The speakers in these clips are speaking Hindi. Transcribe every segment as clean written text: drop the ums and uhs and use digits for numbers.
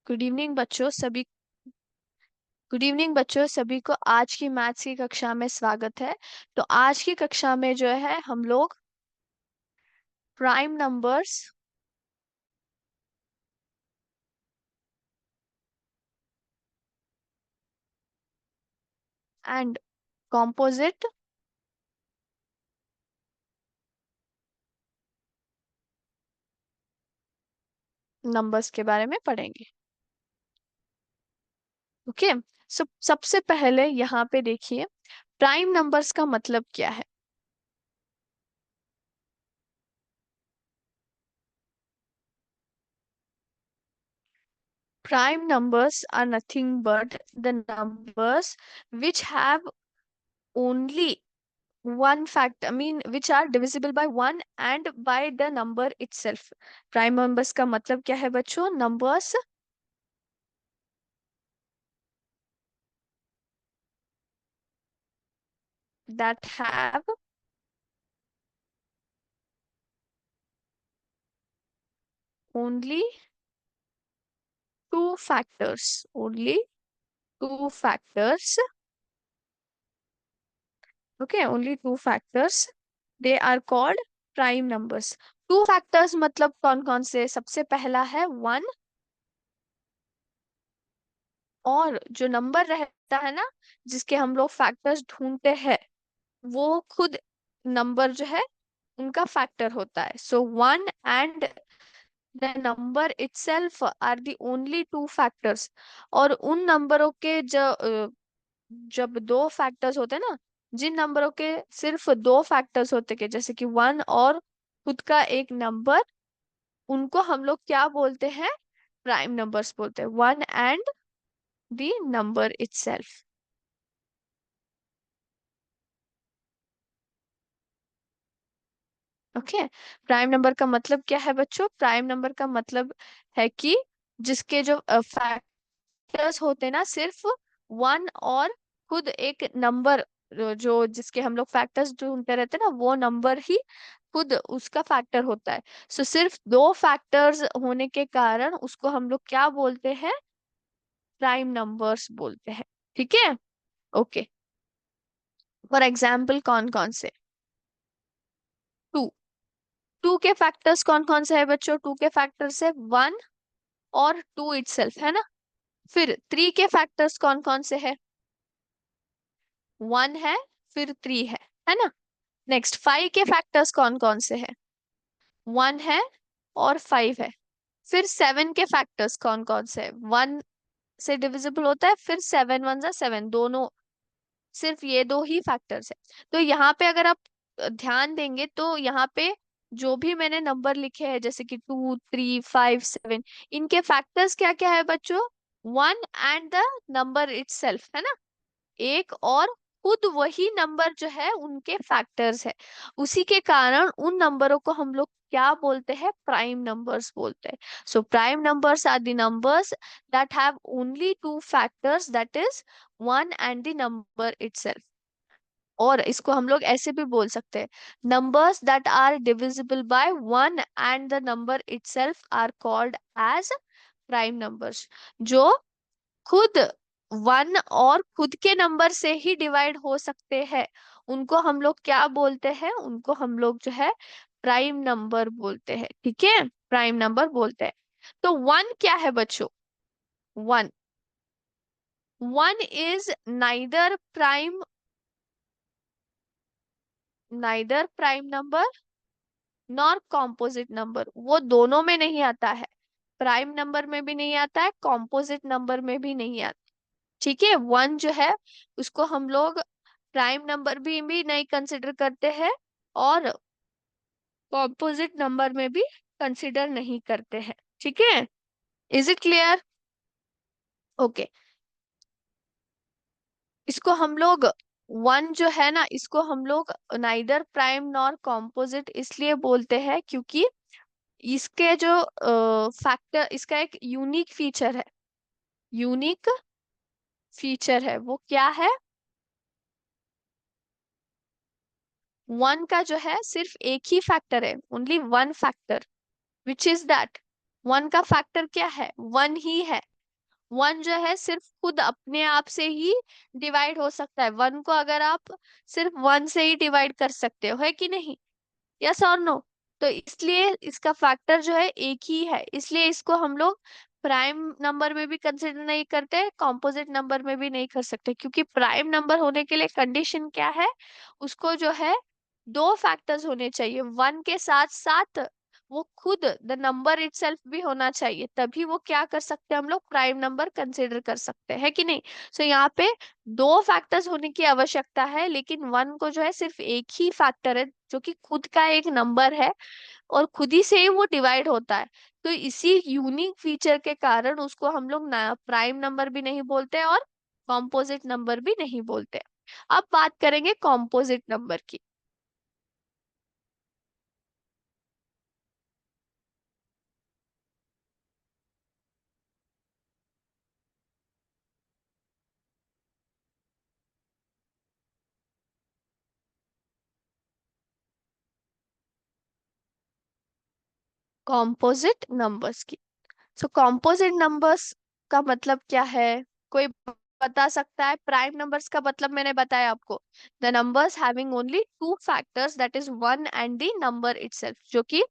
गुड इवनिंग बच्चों सभी। गुड इवनिंग बच्चों सभी को आज की मैथ्स की कक्षा में स्वागत है। तो आज की कक्षा में जो है हम लोग prime numbers and composite numbers के बारे में पढ़ेंगे। ओके। सबसे पहले यहाँ पे देखिए प्राइम नंबर्स का मतलब क्या है। Prime numbers are nothing but the numbers which have only one fact, which are divisible by one and by the number itself. Prime numbers का मतलब क्या है बच्चों? Numbers that have only two factors. Only two factors. Okay, only two factors. They are called prime numbers. To factors मतलब कौन कौन से? सबसे पहला है वन, और जो नंबर रहता है ना जिसके हम लोग फैक्टर्स ढूंढते हैं वो खुद नंबर जो है उनका फैक्टर होता है। So one and the number itself are the only two factors. और उन नंबरों के जब दो फैक्टर्स होते हैं ना, जिन नंबरों के सिर्फ दो फैक्टर्स होते हैं जैसे कि वन और खुद का एक नंबर, उनको हम लोग क्या बोलते हैं? प्राइम नंबर्स बोलते हैं, one and the number itself. Okay. Prime number का मतलब क्या है बच्चों? प्राइम नंबर का मतलब है कि जिसके जो फैक्टर्स होते हैं ना सिर्फ वन और खुद एक नंबर, जो जिसके हम लोग फैक्टर्स ढूंढते रहते हैं ना वो नंबर ही खुद उसका फैक्टर होता है। सो सिर्फ दो फैक्टर्स होने के कारण उसको हम लोग क्या बोलते हैं? प्राइम नंबर्स बोलते हैं। ठीक है। ओके। फॉर एग्जाम्पल कौन कौन से? टू। टू के फैक्टर्स कौन कौन से है बच्चों? टू के फैक्टर्स है वन और टू इटसेल्फ, है ना। फिर थ्री के फैक्टर्स कौन कौन से है? वन है, फिर थ्री है ना। नेक्स्ट फाइव के फैक्टर्स कौन कौन से है? वन है और फाइव है। फिर सेवन के फैक्टर्स कौन कौन से है? वन से डिविजिबल होता है, फिर सेवन वन जा सेवन, दोनों सिर्फ ये दो ही फैक्टर्स है। तो यहाँ पे अगर आप ध्यान देंगे तो यहाँ पे जो भी मैंने नंबर लिखे हैं जैसे कि टू थ्री फाइव सेवन, इनके फैक्टर्स क्या क्या है बच्चों? One and the number itself, है ना। एक और खुद वही नंबर जो है उनके फैक्टर्स है। उसी के कारण उन नंबरों को हम लोग क्या बोलते हैं? प्राइम नंबर्स बोलते हैं। So prime numbers are the numbers that have only two factors, that is one and the number itself. और इसको हम लोग ऐसे भी बोल सकते हैं, numbers that are divisible by one and the number itself are called as prime numbers. जो खुद वन और खुद के नंबर से ही डिवाइड हो सकते हैं उनको हम लोग क्या बोलते हैं? उनको हम लोग जो है प्राइम नंबर बोलते हैं। ठीक है, प्राइम नंबर बोलते हैं। तो वन क्या है बच्चों? One, one is neither prime number nor composite number. वो दोनों में नहीं आता है, प्राइम नंबर में भी नहीं आता है, कॉम्पोजिट नंबर में भी नहीं आता। ठीक है। वन जो है उसको हम लोग प्राइम नंबर भी नहीं कंसिडर करते हैं और कॉम्पोजिट नंबर में भी कंसिडर नहीं करते हैं। ठीक है। Is it clear? ओके। इसको हम लोग वन जो है ना इसको हम लोग नाइदर प्राइम नॉर कॉम्पोजिट इसलिए बोलते हैं क्योंकि इसके जो फैक्टर, इसका एक यूनिक फीचर है। यूनिक फीचर है वो क्या है? वन का जो है सिर्फ एक ही फैक्टर है, only one factor, which is that one का फैक्टर क्या है? वन ही है। वन जो है सिर्फ खुद अपने आप से ही डिवाइड हो सकता है। वन को अगर आप सिर्फ वन से ही डिवाइड कर सकते हो, है कि नहीं? यस और नो? तो इसलिए इसका फैक्टर जो है एक ही है, इसलिए इसको हम लोग प्राइम नंबर में भी कंसिडर नहीं करते, कॉम्पोजिट नंबर में भी नहीं कर सकते, क्योंकि प्राइम नंबर होने के लिए कंडीशन क्या है? उसको जो है दो फैक्टर्स होने चाहिए, वन के साथ साथ वो खुद द नंबर इटसेल्फ भी होना चाहिए, तभी वो क्या कर सकते हैं, हम लोग प्राइम नंबर कंसिडर कर सकते हैं, है कि नहीं? सो यहाँ पे दो फैक्टर्स होने की आवश्यकता है, लेकिन वन को जो है सिर्फ एक ही फैक्टर है जो कि खुद का एक नंबर है और खुद ही से ही वो डिवाइड होता है। तो इसी यूनिक फीचर के कारण उसको हम लोग प्राइम नंबर भी नहीं बोलते और कॉम्पोजिट नंबर भी नहीं बोलते। अब बात करेंगे कॉम्पोजिट नंबर की। कॉम्पोजिट नंबर्स की। सो कॉम्पोजिट नंबर्स का मतलब क्या है? कोई बता सकता है? प्राइम नंबर्स का मतलब मैंने बताया आपको, the numbers having only two factors, that is one and the number itself. जो कि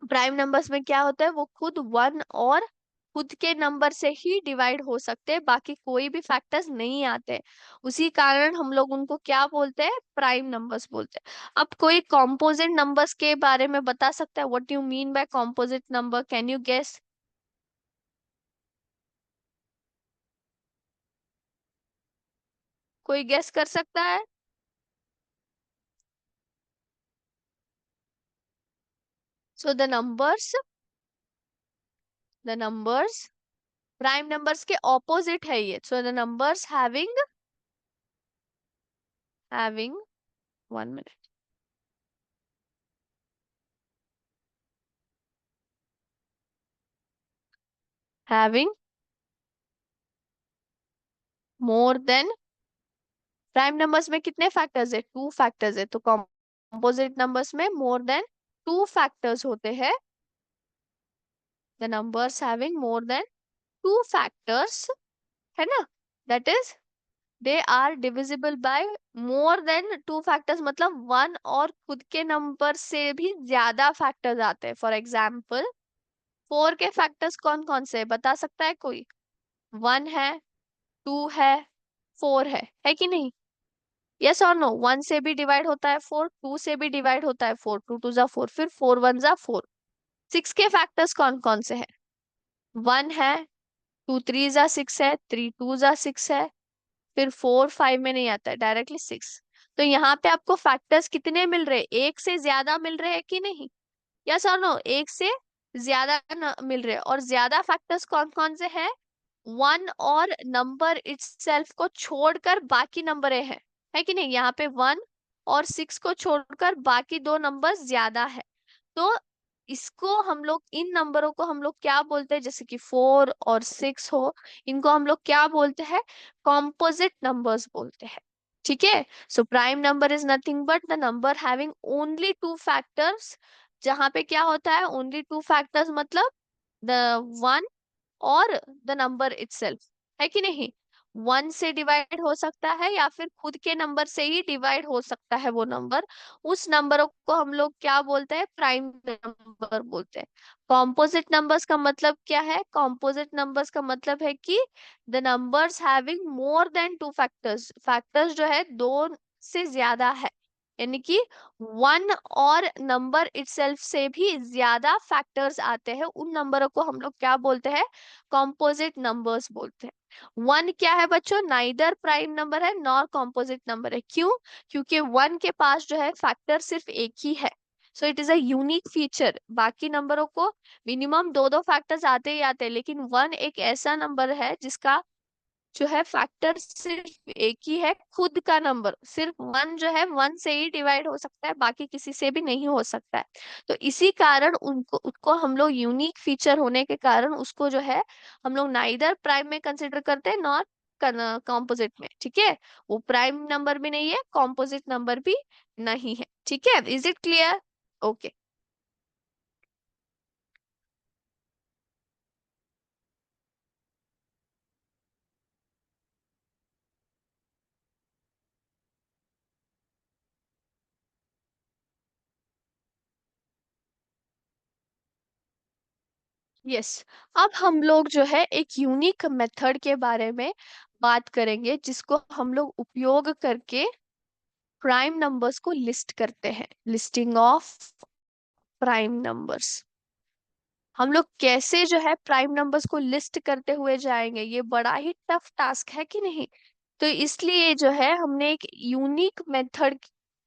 प्राइम नंबर्स में क्या होता है, वो खुद वन और खुद के नंबर से ही डिवाइड हो सकते हैं, बाकी कोई भी फैक्टर्स नहीं आते। उसी कारण हम लोग उनको क्या बोलते हैं, प्राइम नंबर्स बोलते हैं। अब कोई कॉम्पोजिट नंबर्स के बारे में बता सकता है? What you mean by composite number, can you guess? कोई गेस कर सकता है? So the numbers prime numbers के ऑपोजिट है ये। So the numbers having 1 minute, having more than, prime numbers में कितने फैक्टर्स है? टू फैक्टर्स है। तो कॉम्पोजिट नंबर्स में मोर देन टू फैक्टर्स होते हैं। The numbers having more than two factors, है ना, that is they are divisible by more than two factors, मतलब वन और खुद के नंबर से भी ज्यादा फैक्टर्स आते हैं। फॉर एग्जाम्पल, फोर के फैक्टर्स कौन कौन से हैं? बता सकता है कोई? वन है, टू है, फोर है कि नहीं? यस और नो? वन से भी डिवाइड होता है फोर, टू से भी डिवाइड होता है फोर, टू टू जा फोर, फिर फोर वन जा फोर। सिक्स के फैक्टर्स कौन कौन से हैं? वन है, टू थ्री जा सिक्स है, थ्री टू जा सिक्स है, फिर फोर फाइव में नहीं आता है, डायरेक्टली सिक्स। तो यहाँ पे आपको फैक्टर्स कितने मिल रहे हैं? एक से ज्यादा मिल रहे हैं कि नहीं? यस और नो? एक से ज्यादा मिल रहे हैं। और ज्यादा फैक्टर्स कौन कौन से हैं? वन और नंबर इटसेल्फ को छोड़कर बाकी नंबर है कि नहीं? यहाँ पे वन और सिक्स को छोड़कर बाकी दो नंबर ज्यादा है। तो इसको हम लोग, इन नंबरों को हम लोग क्या बोलते हैं? जैसे कि फोर और सिक्स हो, इनको हम लोग क्या बोलते हैं? कॉम्पोजिट नंबर्स बोलते हैं। ठीक है? So prime number is nothing but the number having only two factors. जहां पे क्या होता है, ओनली टू फैक्टर्स, मतलब द वन और द नंबर इटसेल्फ, है कि नहीं? वन से डिवाइड हो सकता है या फिर खुद के नंबर से ही डिवाइड हो सकता है वो नंबर। उस नंबरों को हम लोग क्या बोलते हैं? प्राइम नंबर बोलते हैं। कॉम्पोजिट नंबर्स का मतलब क्या है? कॉम्पोजिट नंबर्स का मतलब है कि the numbers having more than two factors, factors जो है दो से ज्यादा है, यानी कि वन और नंबर इटसेल्फ से भी ज्यादा फैक्टर्स आते हैं, उन नंबरों को हम लोग क्या बोलते हैं? कॉम्पोजिट नंबर्स बोलते हैं। वन क्या है बच्चों? नाइदर प्राइम नंबर है नॉर कॉम्पोजिट नंबर है। क्यों? क्योंकि वन के पास जो है फैक्टर सिर्फ एक ही है। So it is a unique feature. बाकी नंबरों को मिनिमम दो दो फैक्टर्स आते ही आते हैं, लेकिन वन एक ऐसा नंबर है जिसका जो है फैक्टर सिर्फ एक ही है, खुद का नंबर। सिर्फ वन जो है वन से ही डिवाइड हो सकता है, बाकी किसी से भी नहीं हो सकता है। तो इसी कारण उनको उसको हम लोग, यूनिक फीचर होने के कारण उसको जो है हम लोग नाइदर प्राइम में कंसिडर करते हैं नॉर कॉम्पोजिट में। ठीक है? वो प्राइम नंबर भी नहीं है, कॉम्पोजिट नंबर भी नहीं है। ठीक है? Is it clear? Okay. Yes. अब हम लोग जो है एक यूनिक मेथड के बारे में बात करेंगे जिसको हम लोग उपयोग करके प्राइम नंबर्स को लिस्ट करते हैं। Listing of prime numbers. हम लोग कैसे जो है प्राइम नंबर्स को लिस्ट करते हुए जाएंगे, ये बड़ा ही टफ टास्क है कि नहीं। तो इसलिए जो है हमने एक यूनिक मेथड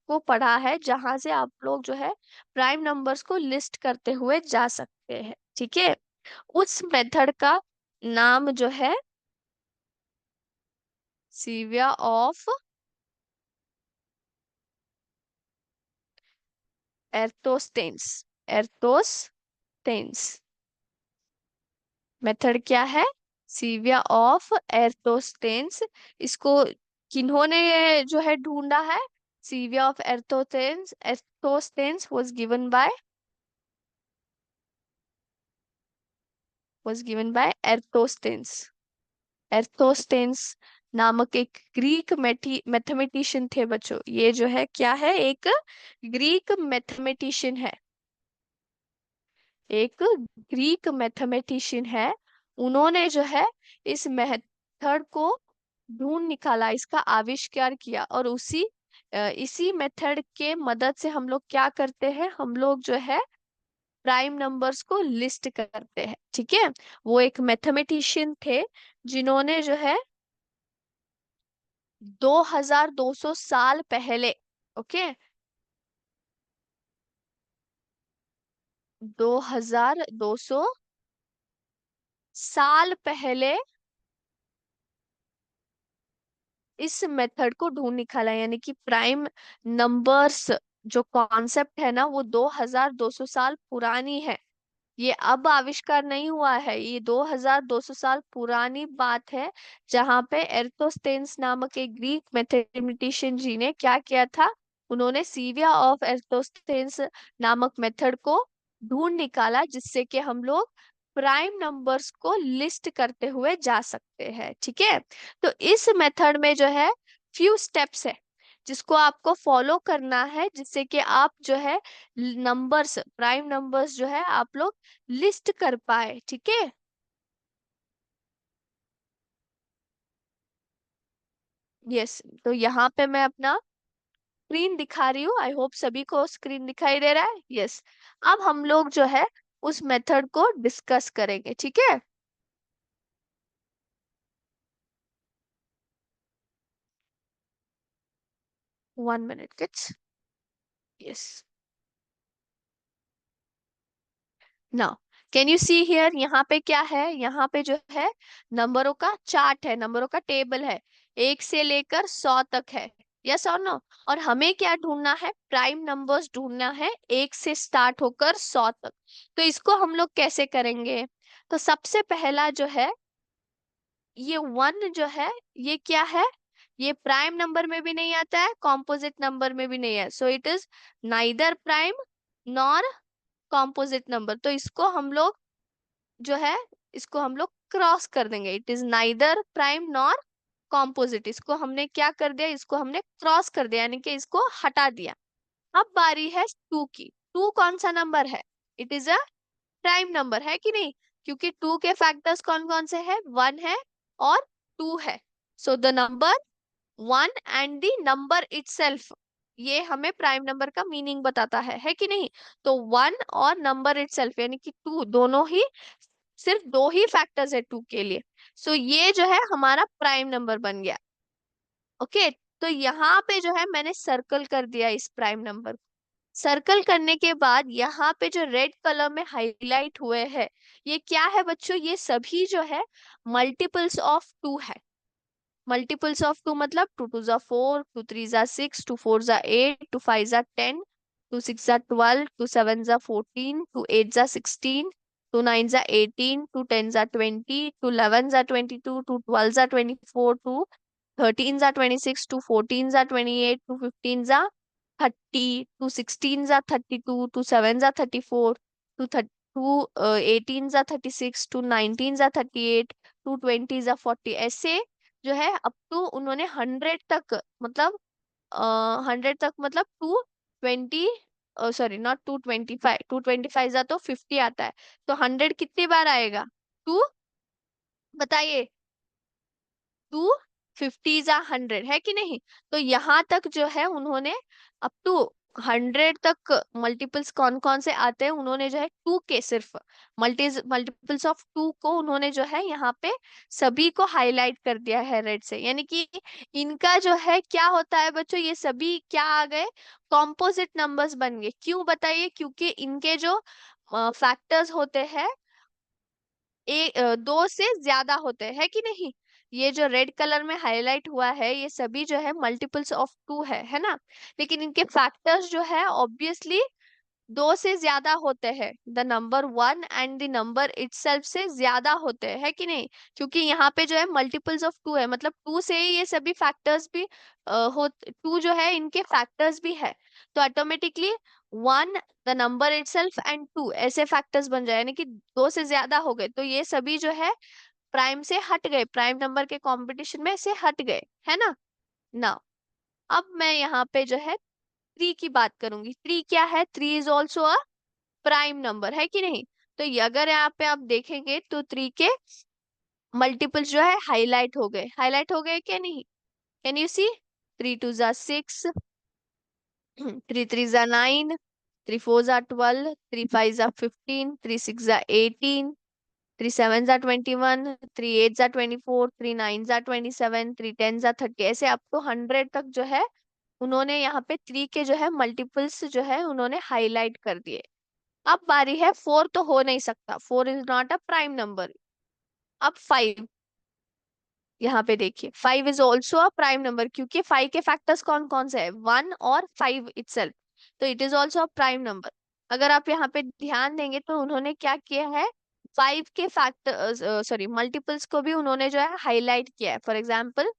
को पढ़ा है जहां से आप लोग जो है प्राइम नंबर्स को लिस्ट करते हुए जा सकते हैं, ठीक है। उस मेथड का नाम जो है सीविया ऑफ एर्थोस्टेन्स। एर्थोस्टेन्स मेथड क्या है? Sieve of Eratosthenes. इसको किन्होंने जो है ढूंढा है? Sieve of Eratosthenes Eratosthenes was given by Eratosthenes. Eratosthenes नामक एक ग्रीक मैथमेटिशियन थे बच्चों। ये जो है क्या है? एक ग्रीक मैथमेटिशियन है। एक ग्रीक मैथमेटिशियन है। उन्होंने जो है इस मेथड को ढूंढ निकाला, इसका आविष्कार किया, और इसी मेथड के मदद से हम लोग क्या करते हैं? हम लोग जो है प्राइम नंबर्स को लिस्ट करते हैं, ठीक है। वो एक मैथमेटिशियन थे जिन्होंने जो है 2200 साल पहले, ओके, 2200 साल पहले इस मेथड को ढूंढ निकाला। यानी कि प्राइम नंबर्स जो कॉन्सेप्ट है ना, वो 2200 साल पुरानी है। ये अब आविष्कार नहीं हुआ है, ये 2200 साल पुरानी बात है। जहां पे एर्थोस्टेन्स नामक एक ग्रीक मैथमेटिशियन जी ने क्या किया था? उन्होंने सीविया ऑफ एर्थोस्टेन्स नामक मेथड को ढूंढ निकाला, जिससे कि हम लोग प्राइम नंबर्स को लिस्ट करते हुए जा सकते हैं, ठीक है। तो इस मेथड में जो है फ्यू स्टेप्स है जिसको आपको फॉलो करना है, जिससे कि आप जो है नंबर्स, प्राइम नंबर्स जो है आप लोग लिस्ट कर पाए, ठीक है। यस। तो यहाँ पे मैं अपना स्क्रीन दिखा रही हूँ। आई होप सभी को स्क्रीन दिखाई दे रहा है। यस। अब हम लोग जो है उस मेथड को डिस्कस करेंगे, ठीक है। 1 minute kids. Yes. Now can you see here? यहाँ पे क्या है? यहाँ पे जो है नंबरों का चार्ट है, नंबरों का टेबल है। 1 से लेकर 100 तक है। यस और नो? और हमें क्या ढूंढना है? प्राइम नंबर्स ढूंढना है 1 से स्टार्ट होकर 100 तक। तो इसको हम लोग कैसे करेंगे? तो सबसे पहला जो है, ये 1 जो है, ये क्या है? ये प्राइम नंबर में भी नहीं आता है, कॉम्पोजिट नंबर में भी नहीं है। So it is neither prime nor composite number. तो इसको हम लोग जो है, इसको हम लोग क्रॉस कर देंगे। It is neither prime nor composite. इसको हमने क्या कर दिया? इसको हमने क्रॉस कर दिया, यानी कि इसको हटा दिया। अब बारी है 2 की। 2 कौन सा नंबर है? It is a prime number, है कि नहीं? क्योंकि 2 के फैक्टर्स कौन कौन से हैं? 1 है और 2 है। So the number 1 and the number itself, ये हमें प्राइम नंबर का मीनिंग बताता है कि नहीं? तो 1 और नंबर इटसेल्फ यानी कि 2, दोनों ही, सिर्फ 2 ही फैक्टर्स है 2 के लिए। सो ये जो है हमारा प्राइम नंबर बन गया। ओके। तो यहाँ पे जो है मैंने सर्कल कर दिया इस प्राइम नंबर। सर्कल करने के बाद यहाँ पे जो रेड कलर में हाईलाइट हुए हैं, ये क्या है बच्चों? ये सभी जो है मल्टीपल्स ऑफ 2 है। मल्टीपल्स ऑफ 2 मतलब 2 2 4, 2 3 6, 2 4 8, 2 5 10, 2 6 12, 2 7 14, 2 8 16, 2 9 18, 2 10 20, 2 11 22, 2 12 24, 2 13 26, 2 14 28, 2 15 30, 2 16 32, 2 7 34, 2 18 36, 2 19 38, 2 20 40, ऐसे जो है अप टू उन्होंने 100 तक, मतलब 100 तक मतलब 220 सॉरी नॉट 225, 225 जा तो 50 आता है, तो 100 कितनी बार आएगा? टू, बताइए। टू 50 जा 100 है कि नहीं? तो यहाँ तक जो है उन्होंने अप टू 100 तक मल्टीपल्स कौन कौन से आते हैं, उन्होंने जो है टू के सिर्फ मल्टीपल्स ऑफ टू को उन्होंने जो है यहाँ पे सभी को हाईलाइट कर दिया है रेड से। यानी कि इनका जो है क्या होता है बच्चों, ये सभी क्या आ गए, कॉम्पोजिट नंबर्स बन गए। क्यों बताइए? क्योंकि इनके जो फैक्टर्स होते हैं दो से ज्यादा होते हैं, है कि नहीं? ये जो रेड कलर में हाईलाइट हुआ है ये सभी जो है मल्टीपल्स ऑफ टू है ना? लेकिन इनके फैक्टर्स जो है ऑब्वियसली दो से ज्यादा होते हैं, the number one and the number itself से ज्यादा होते हैं, है कि नहीं? क्योंकि यहाँ पे जो है मल्टीपल्स ऑफ टू है, मतलब टू से ही ये सभी फैक्टर्स भी हो, टू जो है इनके फैक्टर्स भी है, तो automatically one, the number itself and two ऐसे फैक्टर्स बन जाए, यानी कि दो से ज्यादा हो गए, तो ये सभी जो है प्राइम से हट गए, प्राइम नंबर के कंपटीशन में से हट गए, है ना? ना, अब मैं यहाँ पे जो है थ्री की बात करूंगी। थ्री क्या है? Three is also a prime number, है कि नहीं? तो ये अगर यहाँ पे आप देखेंगे तो थ्री के मल्टीपल्स जो है हाईलाइट हो गए, हाईलाइट हो गए क्या नहीं? Can you see? Three two जा सिक्स, थ्री थ्री जा नाइन, थ्री फोर जा 12, थ्री फाइव जा 15, थ्री सिक्स जा 18, थ्री सेवन जा 21, थ्री एट जा 24, थ्री नाइन जा 27, थ्री टेन जा 30, ऐसे आपको 100 तक जो है उन्होंने यहाँ पे थ्री के जो है मल्टीपल्स जो है उन्होंने हाईलाइट कर दिए। अब बारी है फोर, तो हो नहीं सकता, four is not a prime number. अब फाइव, यहाँ पे देखिए five is also a prime number, क्योंकि फाइव के फैक्टर्स कौन कौन से है? वन और फाइव इटसेल्फ, तो it is also a prime number. अगर आप यहाँ पे ध्यान देंगे तो उन्होंने क्या किया है, फाइव के फैक्टर सॉरी मल्टीपल्स को भी उन्होंने जो है हाईलाइट किया है। फॉर एग्जाम्पल,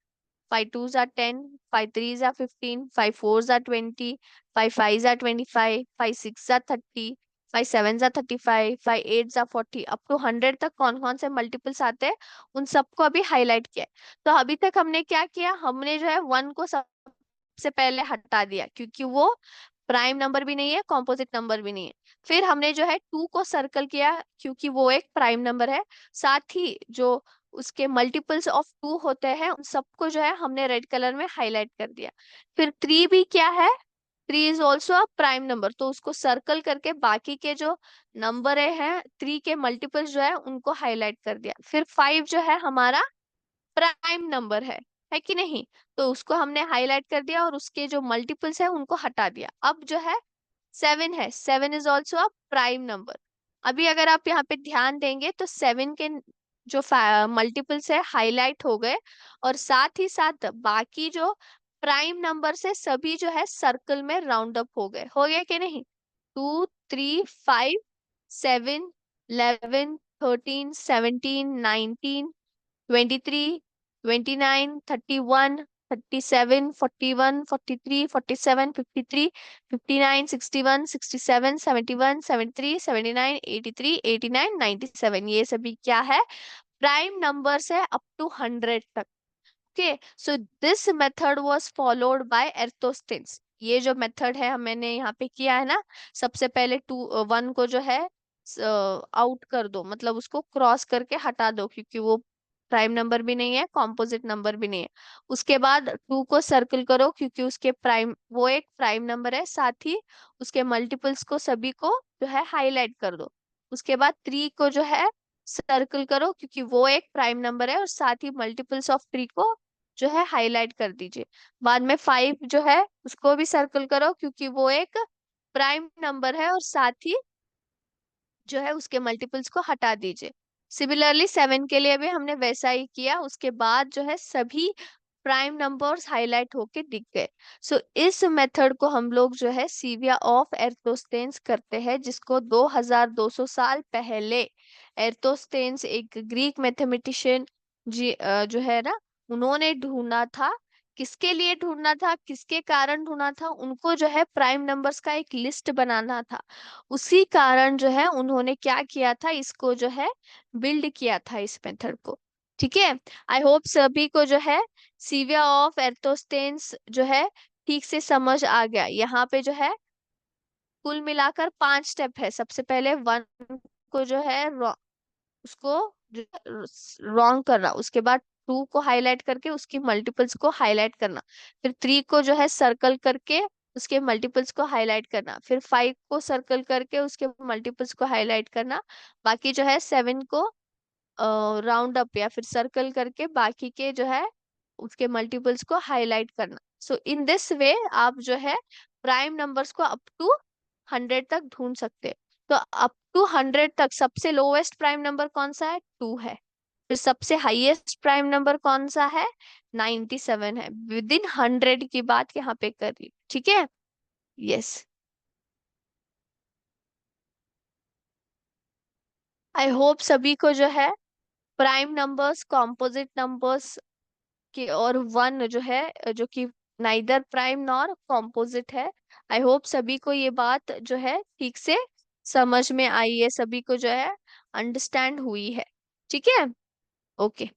फाइव टू जा 10, फाइव थ्री जा 15, फाइव फोर जा 20, फाइव फाइव जा 25, फाइव सिक्स जा 30, फाइव सेवन जा 35, फाइव एट जा 40, अप टू 100 तक कौन कौन से मल्टीपल्स आते हैं उन सबको अभी हाईलाइट किया है। तो अभी तक हमने क्या किया, हमने जो है वन को सबसे पहले हटा दिया क्योंकि वो प्राइम नंबर भी नहीं है, कॉम्पोजिट नंबर भी नहीं है। फिर हमने जो है टू को सर्कल किया क्योंकि वो एक प्राइम नंबर है, साथ ही जो उसके मल्टीपल्स ऑफ टू होते हैं उन सबको जो है हमने रेड कलर में हाईलाइट कर दिया। फिर थ्री भी क्या है, three is also a prime number, तो उसको सर्कल करके बाकी के जो नंबर हैं थ्री के मल्टीपल्स जो है उनको हाईलाइट कर दिया। फिर फाइव जो है हमारा प्राइम नंबर है कि नहीं? तो उसको हमने हाईलाइट कर दिया और उसके जो मल्टीपल्स है उनको हटा दिया। अब जो है सेवन है, seven is also a prime number. अभी अगर आप यहाँ पे ध्यान देंगे तो सेवन के जो मल्टीपल्स है हाईलाइट हो गए, और साथ ही साथ बाकी जो प्राइम नंबर से सभी जो है सर्कल में राउंड अप हो गए कि नहीं? टू, थ्री, फाइव, सेवन, 11, 13, 17, 19, 23, 29, 31, 37, 41, 43, 47, 53, 59, 61, 67, 71, 73, 79, 83, 89, 97, ये सभी क्या है, प्राइम नंबर्स है अप टू 100 तक। Okay, so this method was followed by Eratosthenes. ये जो मेथड है मैंने यहाँ पे किया है ना, सबसे पहले टू वन को जो है आउट कर दो, मतलब उसको क्रॉस करके हटा दो क्योंकि वो प्राइम नंबर भी नहीं है, कॉम्पोजिट नंबर भी नहीं है। उसके बाद टू को सर्कल करो क्योंकि उसके प्राइम, वो एक प्राइम नंबर है, साथ ही उसके मल्टीपल्स को सभी को जो है हाईलाइट कर दो। उसके बाद थ्री को जो है सर्कल करो क्योंकि वो एक प्राइम नंबर है और साथ ही मल्टीपल्स ऑफ थ्री को जो है हाईलाइट कर दीजिए। बाद में फाइव जो है उसको भी सर्कल करो क्योंकि वो एक प्राइम नंबर है और साथ ही जो है उसके मल्टीपल्स को हटा दीजिए। सिमिलरली सेवन के लिए भी हमने वैसा ही किया, उसके बाद जो है सभी प्राइम नंबर्स हाईलाइट होके दिख गए। सो इस मेथड को हम लोग जो है सीविया ऑफ एर्थोस्टेन्स करते हैं, जिसको 2200 साल पहले एर्थोस्टेन्स एक ग्रीक मैथमेटिशियन जी जो है ना उन्होंने ढूंढा था। किसके लिए ढूंढना था, किसके कारण ढूंढना था, उनको जो है प्राइम नंबर्स का एक लिस्ट बनाना था। उसी कारण जो है उन्होंने क्या किया था, इसको जो है बिल्ड किया था इस मेथड को। ठीक है, आई होप सभी को जो है सीविया ऑफ एर्थोस्टेन्स जो है ठीक से समझ आ गया। यहाँ पे जो है कुल मिलाकर 5 स्टेप है। सबसे पहले 1 को जो है उसको रॉन्ग करना, उसके बाद 2 को हाईलाइट करके उसकी मल्टीपल्स को हाईलाइट करना, फिर 3 को जो है सर्कल करके उसके मल्टीपल्स को हाईलाइट करना, फिर 5 को सर्कल करके उसके मल्टीपल्स को हाईलाइट करना, बाकी जो है 7 को राउंड अप या फिर सर्कल करके बाकी के जो है उसके मल्टीपल्स को हाईलाइट करना। सो इन दिस वे आप जो है प्राइम नंबर्स को अप टू 100 तक ढूंढ सकते हैं। तो अप टू 100 तक सबसे लोवेस्ट प्राइम नंबर कौन सा है? 2 है। फिर सबसे हाईएस्ट प्राइम नंबर कौन सा है? 97 है। विद इन 100 की बात यहाँ पे कर रही, ठीक है। यस। आई होप सभी को जो है प्राइम नंबर्स, कॉम्पोजिट नंबर्स कि और 1 जो है जो कि नाइदर प्राइम नॉर कॉम्पोजिट है, आई होप सभी को ये बात जो है ठीक से समझ में आई है, सभी को जो है अंडरस्टैंड हुई है, ठीक है। ओके।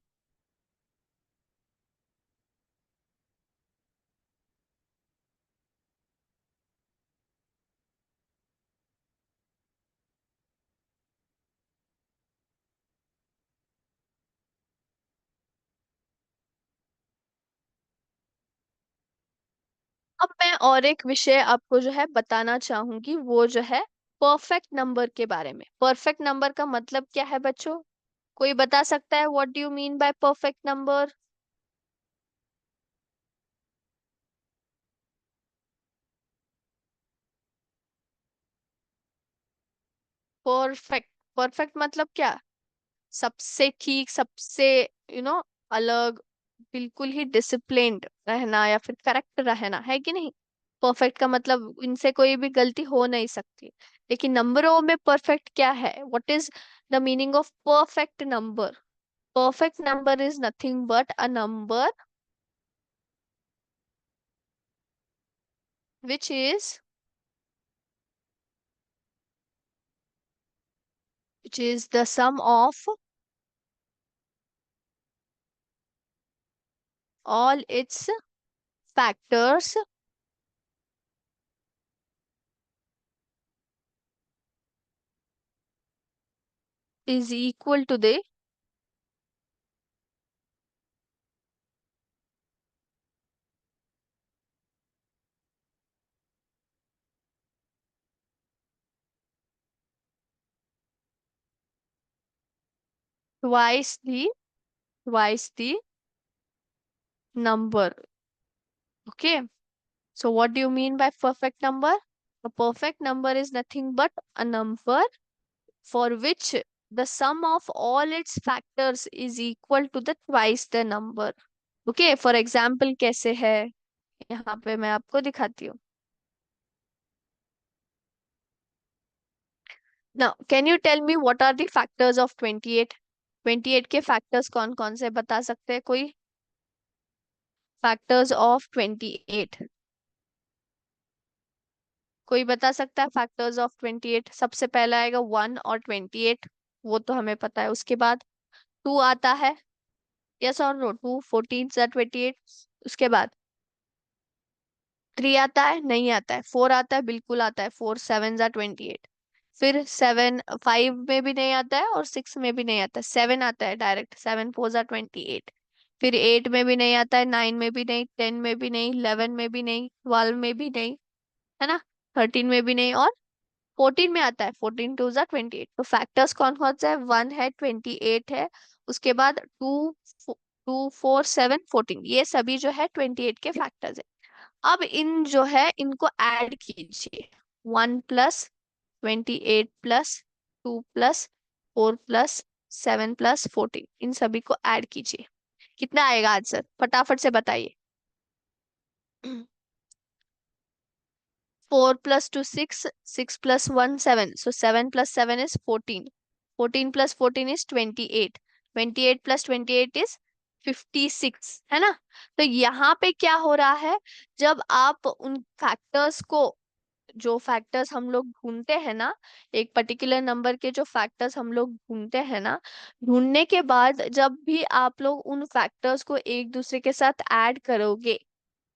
अब मैं और एक विषय आपको जो है बताना चाहूंगी, वो जो है परफेक्ट नंबर के बारे में। परफेक्ट नंबर का मतलब क्या है बच्चों? कोई बता सकता है? What do you mean bye perfect number? Perfect, perfect मतलब क्या? सबसे ठीक, सबसे यू नो अलग, बिल्कुल ही डिसिप्लिन्ड रहना या फिर करेक्ट रहना, है कि नहीं? परफेक्ट का मतलब इनसे कोई भी गलती हो नहीं सकती। लेकिन नंबरों में परफेक्ट क्या है? What is the meaning of perfect number? Perfect number is nothing but a number which is which is the sum of all its factors is equal to the twice the twice the number. Okay. So what do you mean by perfect number? A perfect number is nothing but a number for which the sum of all its factors is equal to the twice the number. Okay, for example कैसे है? यहाँ पे मैं आपको दिखाती हूँ। Now, can you tell me what are the factors of 28? 28 के factors कौन कौन से बता सकते हैं कोई? Factors of 28, कोई बता सकता है? फैक्टर्स ऑफ 28 सबसे पहला आएगा 1 और 28, वो तो हमें पता है। उसके बाद 2 आता है, यस और नो? 2 14 सा 28। उसके बाद 3 आता है, नहीं आता है। 4 आता है, बिल्कुल आता है। 4 7 सा 28। फिर 7 5 में भी नहीं आता है और 6 में भी नहीं आता है। 7 आता है डायरेक्ट, 7 4 सा 28। फिर 8 में भी नहीं आता है, 9 में भी नहीं, 10 में भी नहीं, 11 में भी नहीं, 12 में भी नहीं, है ना? 13 में भी नहीं, और 14 में आता है। 14 टू जा 28। तो फैक्टर्स कौन कौन से है? 1 है, 28 है, उसके बाद 2 2 4 7 14, ये सभी जो है 28 के फैक्टर्स है। अब इन जो है इनको ऐड कीजिए। 1 plus 28 plus 2 plus 4 plus 7 plus 14, इन सभी को ऐड कीजिए। कितना आएगा आंसर? फटाफट से बताइए। 4 plus 2 6, 6 plus 1 7, so 7 plus 7 is 14, 14 plus 14 is 28, 28 plus 28 is 56, है ना? तो यहाँ पे क्या हो रहा है, जब आप उन फैक्टर्स को, जो फैक्टर्स हम लोग ढूंढते हैं ना, एक पर्टिकुलर नंबर के जो फैक्टर्स हम लोग ढूंढते हैं ना, ढूंढने के बाद जब भी आप लोग उन फैक्टर्स को एक दूसरे के साथ ऐड करोगे,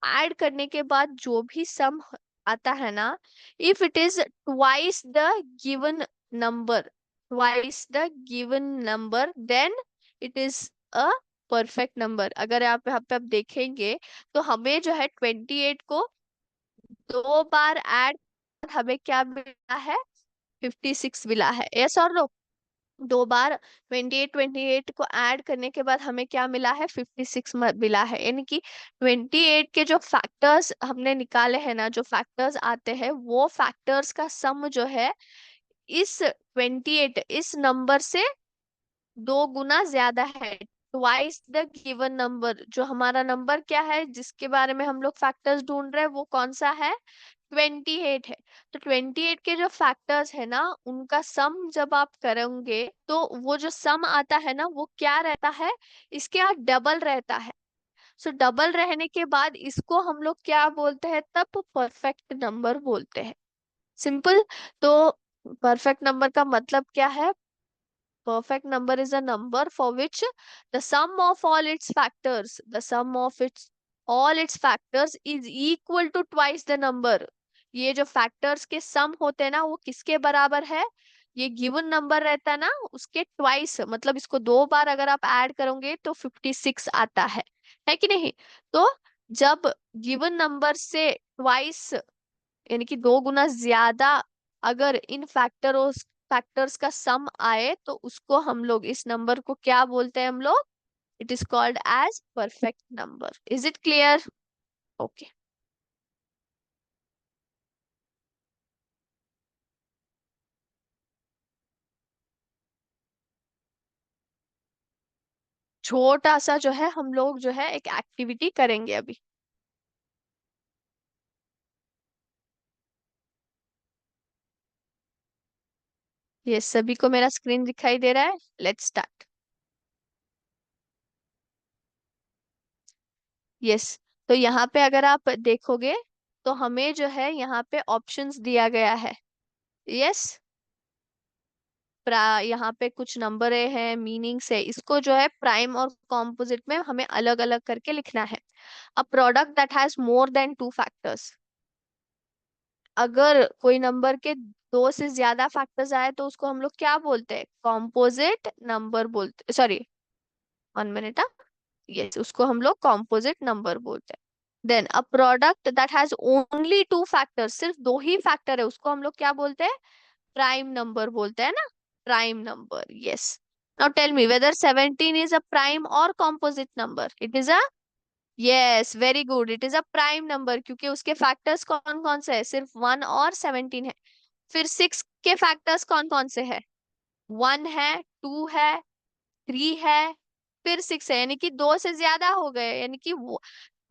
ऐड करने के बाद जो भी सम आता है ना, if it is twice the given number, twice the given number, then it is a perfect number. अगर आप यहाँ पे आप देखेंगे तो हमें जो है 28 को 2 बार ऐड, हमें क्या मिला है, 56 मिला है, यस और नो। 2 बार 28 को ऐड करने के बाद हमें क्या मिला है, 56 मिला है। यानी कि 28 के जो फैक्टर्स हमने निकाले हैं ना, जो फैक्टर्स आते हैं वो फैक्टर्स का सम जो है इस 28 इस नंबर से 2 गुना ज्यादा है, ट्वाइस द गिवन नंबर। जो हमारा नंबर क्या है जिसके बारे में हम लोग फैक्टर्स ढूंढ रहे हैं वो कौन सा है, 28 है। तो 28 के जो फैक्टर्स है ना उनका सम जब आप करोगे तो वो जो सम आता है ना वो क्या रहता है, इसके यहाँ डबल रहता है। सो डबल रहने के बाद इसको हम लोग क्या बोलते हैं, तब परफेक्ट नंबर बोलते हैं। सिंपल। तो परफेक्ट नंबर का मतलब क्या है, perfect number is a number for which the sum of all its factors, the sum of its all its factors is equal to twice the number। ये जो factors के sum होते हैं ना वो किसके बराबर है, ये given number रहता है ना उसके twice, मतलब इसको 2 बार अगर आप ऐड करोगे तो 56 आता है कि नहीं। तो जब given number से twice यानी कि 2 गुना ज्यादा अगर इन फैक्टर्स का सम आए तो उसको हम लोग इस नंबर को क्या बोलते हैं हम लोग, it is called as perfect number. Is it clear? Okay. छोटा सा जो है हम लोग जो है एक एक्टिविटी करेंगे अभी। ये सभी को मेरा स्क्रीन दिखाई दे रहा है, लेट्स स्टार्ट। यस। तो यहाँ पे अगर आप देखोगे तो हमें जो है यहाँ पे ऑप्शंस दिया गया है। यस। यहाँ पे कुछ नंबर हैं, मीनिंग्स है, इसको जो है प्राइम और कॉम्पोजिट में हमें अलग अलग करके लिखना है। अ product that has more than 2 factors, अगर कोई नंबर के 2 से ज्यादा फैक्टर्स आए तो उसको हम लोग क्या बोलते हैं, कॉम्पोजिट नंबर बोलते, सॉरी 1 मिनट। यस, उसको हम लोग कॉम्पोजिट नंबर बोलते हैं। Then a product that has only 2 factors, सिर्फ 2 ही फैक्टर है, उसको हम लोग क्या बोलते हैं, प्राइम नंबर बोलते हैं ना, prime number. Yes. Now tell me whether 17 is a prime और composite number. It is a, yes very good, it is a prime number क्योंकि उसके फैक्टर्स कौन कौन से है, सिर्फ 1 और 17 है। फिर 6 के फैक्टर्स कौन कौन से है, 1 है, 2 है, 3 है, फिर 6 है, यानी कि 2 से ज्यादा हो गए, यानी कि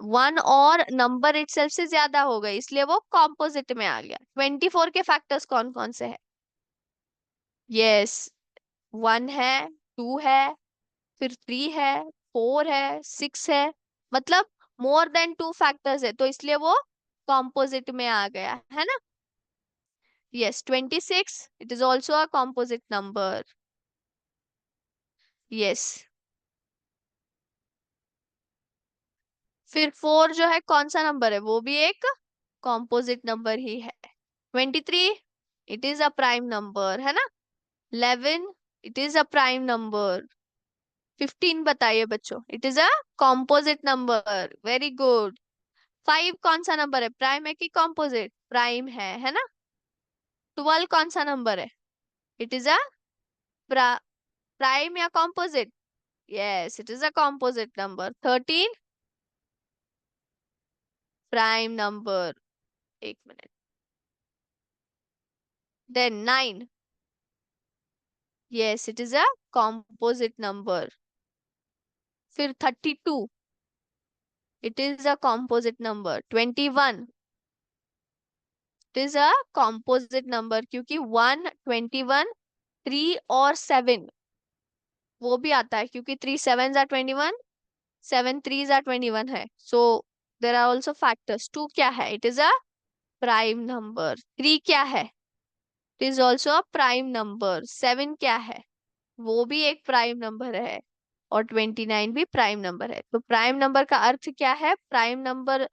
1 और नंबर इटसेल्फ से ज्यादा हो गए, इसलिए वो कॉम्पोजिट में आ गया। 24 के फैक्टर्स कौन कौन से है, यस 1 है, 2 है, फिर 3 है, 4 है, 6 है, मतलब मोर देन 2 फैक्टर्स है तो इसलिए वो कॉम्पोजिट में आ गया है ना। Yes 26 it is also a composite number. Yes. फिर 4 जो है कौन सा नंबर है, वो भी एक कॉम्पोजिट नंबर ही है। 23 it is a prime number है ना। 11 it is a prime number. 15 बताइए बच्चों, it is a composite number, very good. 5 कौन सा नंबर है, प्राइम है कि कॉम्पोजिट, प्राइम है ना। 12 कौन सा नंबर है, इट इज अ प्राइम या composite, yes it is a composite number. 13 prime number, 1 minute. Then 9, yes it is a composite number. फिर 32 it is a composite number. 21 it is a composite number क्योंकि 1, 21, 3 और 7 वो भी आता है क्योंकि 3 7 are 21, 7 3 are 21 है। सो देर आर ऑल्सो फैक्टर्स। 2 क्या है, it is a prime number. 3 क्या है, it is also a prime number. 7 क्या है, वो भी एक प्राइम नंबर है। और 29 भी प्राइम नंबर है। तो प्राइम नंबर का अर्थ क्या है, प्राइम नंबर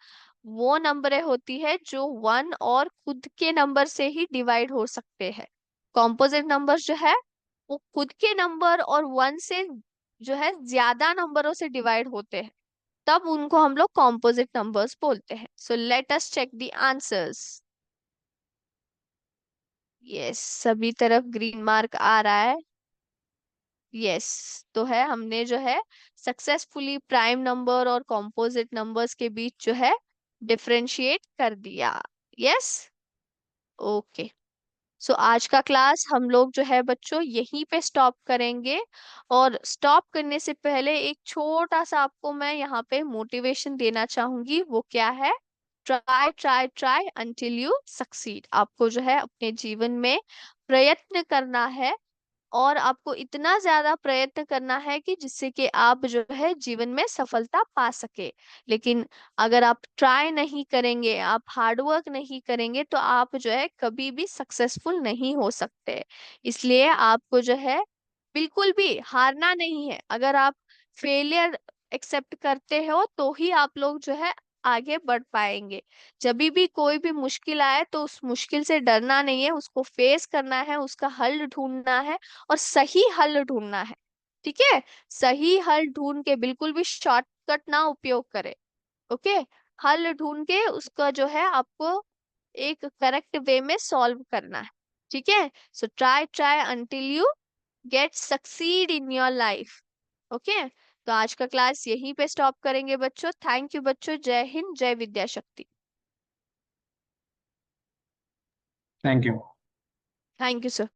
वो नंबरें होती है जो 1 और खुद के नंबर से ही डिवाइड हो सकते हैं। कॉम्पोजिट नंबर्स जो है वो खुद के नंबर और 1 से जो है ज्यादा नंबरों से डिवाइड होते हैं, तब उनको हम लोग कॉम्पोजिट नंबर्स बोलते हैं। So let us check the answers. Yes, सभी तरफ ग्रीन मार्क आ रहा है। यस, तो है हमने जो है सक्सेसफुली प्राइम नंबर और कॉम्पोजिट नंबर्स के बीच जो है डिफरेंशिएट कर दिया। Yes, okay. सो आज का क्लास हम लोग जो है बच्चों यहीं पे स्टॉप करेंगे। और स्टॉप करने से पहले एक छोटा सा आपको मैं यहाँ पे मोटिवेशन देना चाहूंगी। वो क्या है? Try try try until you succeed. आपको जो है अपने जीवन में प्रयत्न करना है, और आपको इतना ज्यादा प्रयत्न करना है कि जिससे कि आप जो है जीवन में सफलता पा सके। लेकिन अगर आप ट्राई नहीं करेंगे, आप हार्डवर्क नहीं करेंगे, तो आप जो है कभी भी सक्सेसफुल नहीं हो सकते। इसलिए आपको जो है बिल्कुल भी हारना नहीं है। अगर आप फेलियर एक्सेप्ट करते हो तो ही आप लोग जो है आगे बढ़ पाएंगे। जब भी कोई भी मुश्किल आए तो उस मुश्किल से डरना नहीं है, उसको फेस करना है, उसका हल ढूंढना है, और सही हल ढूंढना है। ठीक है? सही हल ढूंढ के, बिल्कुल भी शॉर्टकट ना उपयोग करें। ओके? हल ढूंढ के उसका जो है आपको एक करेक्ट वे में सॉल्व करना है। ठीक है? So try try until you get succeed in your life. Okay? तो आज का क्लास यहीं पे स्टॉप करेंगे बच्चों। थैंक यू बच्चों। जय हिंद, जय विद्या शक्ति। Thank you. Thank you sir.